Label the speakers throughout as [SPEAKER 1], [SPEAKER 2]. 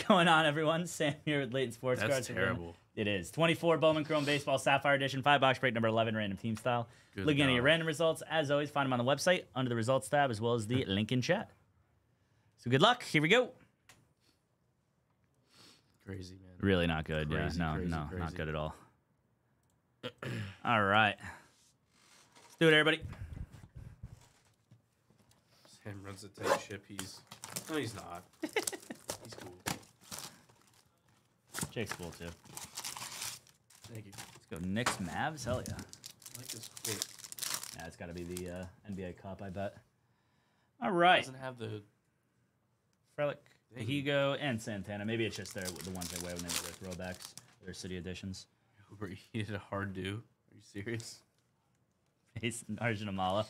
[SPEAKER 1] going on, everyone? Sam here with Leighton Sports Cards.
[SPEAKER 2] That's terrible.
[SPEAKER 1] It is. 24 Bowman Chrome Baseball Sapphire Edition, 5-box break number 11, random team style. Looking at your random results, as always, find them on the website under the results tab, as well as the link in chat. So good luck. Here we go.
[SPEAKER 2] Crazy, man.
[SPEAKER 1] Really not good.
[SPEAKER 2] Crazy,
[SPEAKER 1] yeah,
[SPEAKER 2] crazy.
[SPEAKER 1] Not good at all. All right. Let's do it, everybody.
[SPEAKER 2] Sam runs a tight ship. No, he's not. He's cool.
[SPEAKER 1] Jake's cool, too.
[SPEAKER 2] Thank you.
[SPEAKER 1] Let's go Knicks, Mavs. Hell yeah.
[SPEAKER 2] I like this quote.
[SPEAKER 1] Yeah, it's got to be the NBA Cup, I bet. All right.
[SPEAKER 2] Doesn't have the
[SPEAKER 1] Frelick, Hugo, and Santana. Maybe it's just the ones they wear when they wear their throwbacks, their city editions.
[SPEAKER 2] He did a hard do. Are you serious?
[SPEAKER 1] He's Arjun Amala.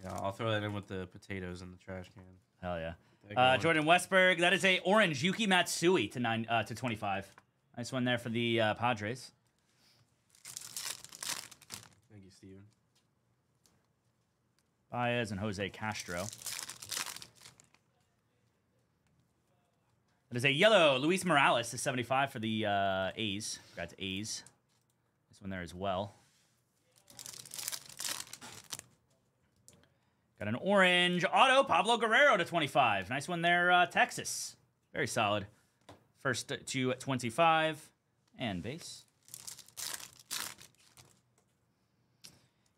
[SPEAKER 2] Yeah, I'll throw that in with the potatoes in the trash can.
[SPEAKER 1] Hell yeah. Jordan Westberg. That is a orange Yuki Matsui to 25. Nice one there for the Padres.
[SPEAKER 2] Thank you, Steven.
[SPEAKER 1] Baez and Jose Castro. That is a yellow Luis Morales to 75 for the A's. Congrats, A's. This one there as well. Got an orange auto, Pablo Guerrero to 25. Nice one there, Texas. Very solid. First to 25 and base.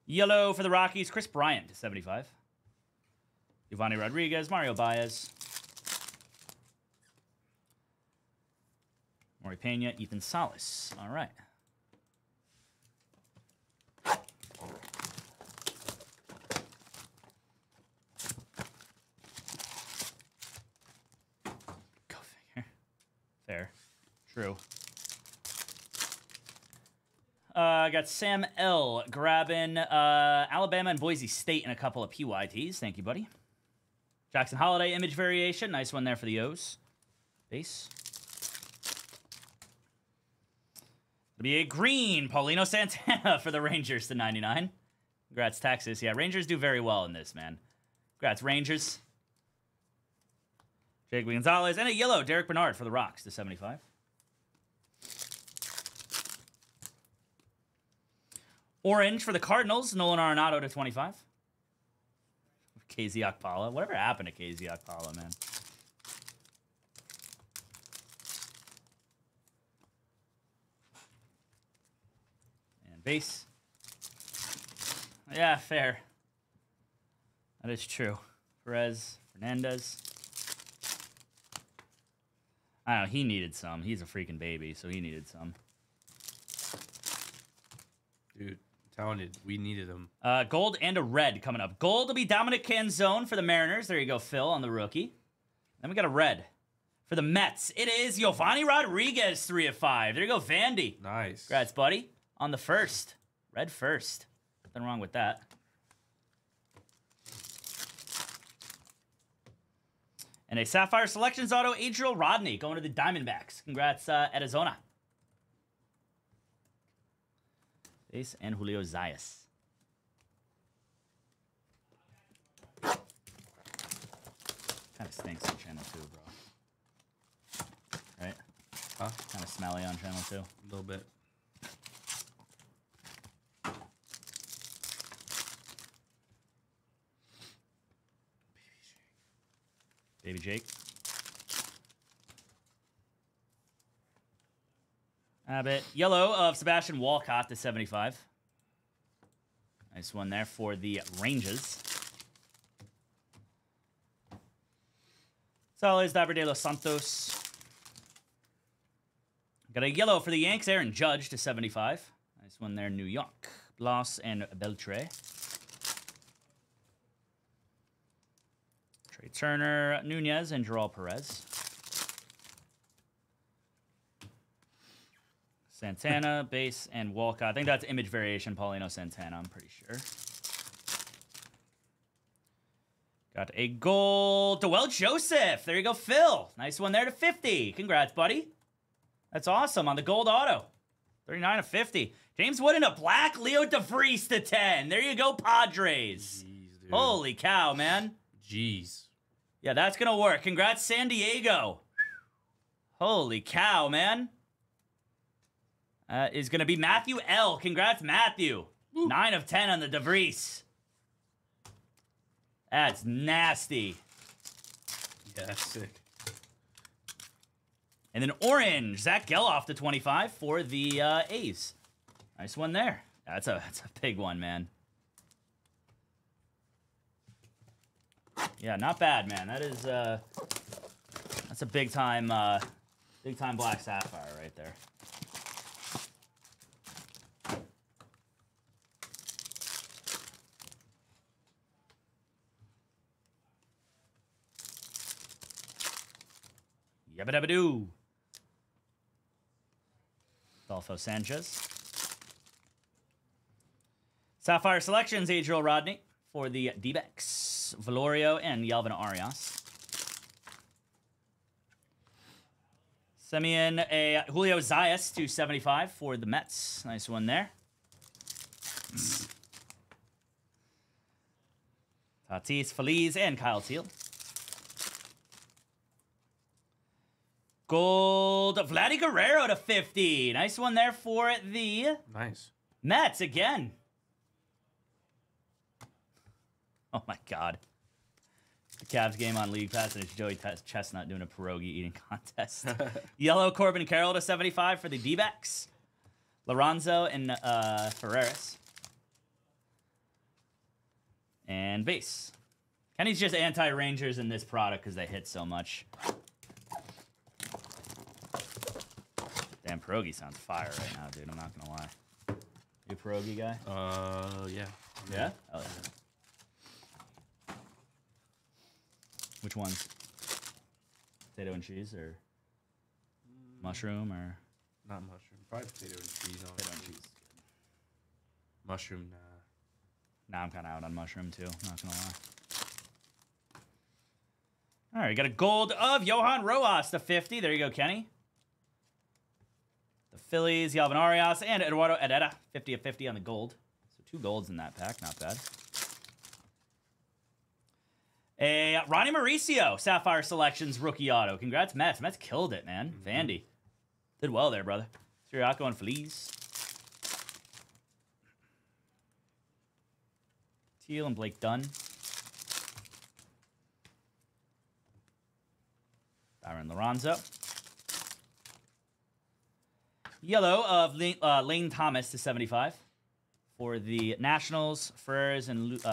[SPEAKER 1] Yellow for the Rockies, Chris Bryant to 75. Giovanni Rodriguez, Mario Baez. Maury Pena, Ethan Salas. All right. Go figure. Fair. True. I got Sam L. grabbing Alabama and Boise State and a couple of PYTs. Thank you, buddy. Jackson Holiday image variation. Nice one there for the O's. Base. It'll be a green Paulino Santana for the Rangers to 99. Congrats, Texas. Yeah, Rangers do very well in this, man. Congrats, Rangers. Jake Gonzalez. And a yellow Derek Bernard for the Rocks to 75. Orange for the Cardinals, Nolan Arenado to 25. KZ Okpala. Whatever happened to KZ Okpala, man? And base. Yeah, fair. That is true. Perez, Fernandez. I don't know, he needed some. He's a freaking baby, so he needed some.
[SPEAKER 2] Dude. Talented. We needed him.
[SPEAKER 1] Gold and a red coming up. Gold will be Dominic Canzone for the Mariners. There you go, Phil, on the rookie. Then we got a red for the Mets. It is Giovanni Rodriguez, 3 of 5. There you go, Vandy.
[SPEAKER 2] Nice.
[SPEAKER 1] Congrats, buddy. On the first. Red first. Nothing wrong with that. And a Sapphire Selections auto, Adriel Rodney, going to the Diamondbacks. Congrats, Arizona. Base and Julio Zayas. Kind of stinks on channel 2, bro. Right?
[SPEAKER 2] Huh?
[SPEAKER 1] Kind of smelly on channel 2.
[SPEAKER 2] A little bit.
[SPEAKER 1] Baby Jake. Abbott. Yellow of Sebastian Walcott to 75. Nice one there for the Rangers. Salas, David de los Santos. Got a yellow for the Yanks, Aaron Judge to 75. Nice one there, New York. Blas and Beltre. Trey Turner, Nunez, and Joel Perez. Santana, base, and Walcott. I think that's image variation, Paulino Santana, I'm pretty sure. Got a gold, Dwell Joseph. There you go, Phil. Nice one there to 50. Congrats, buddy. That's awesome on the gold auto. 39 of 50. James Wood in a black, Leo DeVries to 10. There you go, Padres.
[SPEAKER 2] Jeez, dude.
[SPEAKER 1] Holy cow, man.
[SPEAKER 2] Jeez.
[SPEAKER 1] Yeah, that's going to work. Congrats, San Diego. Holy cow, man. Is going to be Matthew L. Congrats, Matthew. Woo. 9 of 10 on the DeVries. That's nasty.
[SPEAKER 2] Yeah, that's sick.
[SPEAKER 1] And then orange, Zach Geloff to 25 for the A's. Nice one there. That's a big one, man. Yeah, not bad, man. That is that's a big time black sapphire right there. Yabba dabba doo. Adolfo Sanchez. Sapphire Selections, Adriel Rodney for the D-backs. Valorio and Yelvin Arias. Semyon, a Julio Zayas to 75 for the Mets. Nice one there. Tatis, Feliz, and Kyle Teal. Gold, Vladdy Guerrero to 50. Nice one there for the Mets again. Oh, my God. The Cavs game on League Pass, and it's Joey Chestnut doing a pierogi eating contest. Yellow, Corbin Carroll to 75 for the D-backs. Lorenzo and Ferreras. And base. Kenny's just anti-Rangers in this product because they hit so much. Damn, pierogi sounds fire right now, dude. I'm not going to lie. You a pierogi guy?
[SPEAKER 2] Yeah.
[SPEAKER 1] Yeah? Oh, yeah. Which ones? Potato and cheese or mushroom or?
[SPEAKER 2] Not mushroom. Probably potato and cheese.
[SPEAKER 1] Potato and cheese.
[SPEAKER 2] Mushroom, nah.
[SPEAKER 1] Nah, I'm kind of out on mushroom too. Not gonna lie. All right, got a gold of Johan Rojas to 50. There you go, Kenny. The Phillies, Yelvin Arias, and Eduardo Herrera, 50 of 50 on the gold. So 2 golds in that pack, not bad. A Ronnie Mauricio, Sapphire Selections rookie auto. Congrats, Mets. Mets killed it, man. Vandy. Did well there, brother. Siriaco and Feliz. Teal and Blake Dunn. Byron Lorenzo. Yellow of Lane Thomas to 75 for the Nationals, Ferrers, and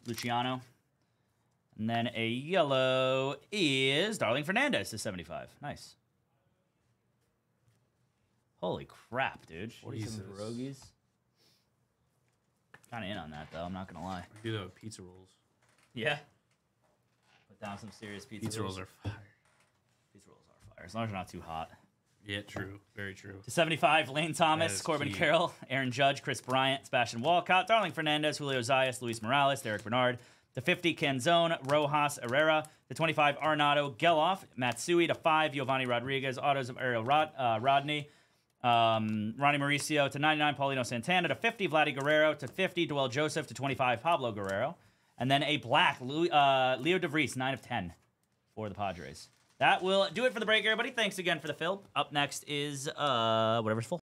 [SPEAKER 1] Luciano. And then a yellow is Darling Fernandez to 75. Nice. Holy crap, dude.
[SPEAKER 2] What is this?
[SPEAKER 1] Pierogies. Kind of in on that, though. I'm not going to lie.
[SPEAKER 2] I do that with pizza rolls.
[SPEAKER 1] Yeah. Put down some serious pizza rolls.
[SPEAKER 2] Pizza rolls are fire.
[SPEAKER 1] Pizza rolls are fire. As long as they're not too hot.
[SPEAKER 2] Yeah, true. Very true.
[SPEAKER 1] To 75, Lane Thomas, Corbin Carroll, Aaron Judge, Chris Bryant, Sebastian Walcott, Darling Fernandez, Julio Zayas, Luis Morales, Derek Bernard. To 50, Canzone, Rojas, Herrera. To 25, Arenado, Geloff, Matsui. To 5, Giovanni Rodriguez, autos of Ariel Rodney. Ronnie Mauricio. To 99, Paulino Santana. To 50, Vladdy Guerrero. To 50, Duel Joseph. To 25, Pablo Guerrero. And then a black, Leo DeVries, 9 of 10 for the Padres. That will do it for the break, everybody. Thanks again for the fill. Up next is whatever's full.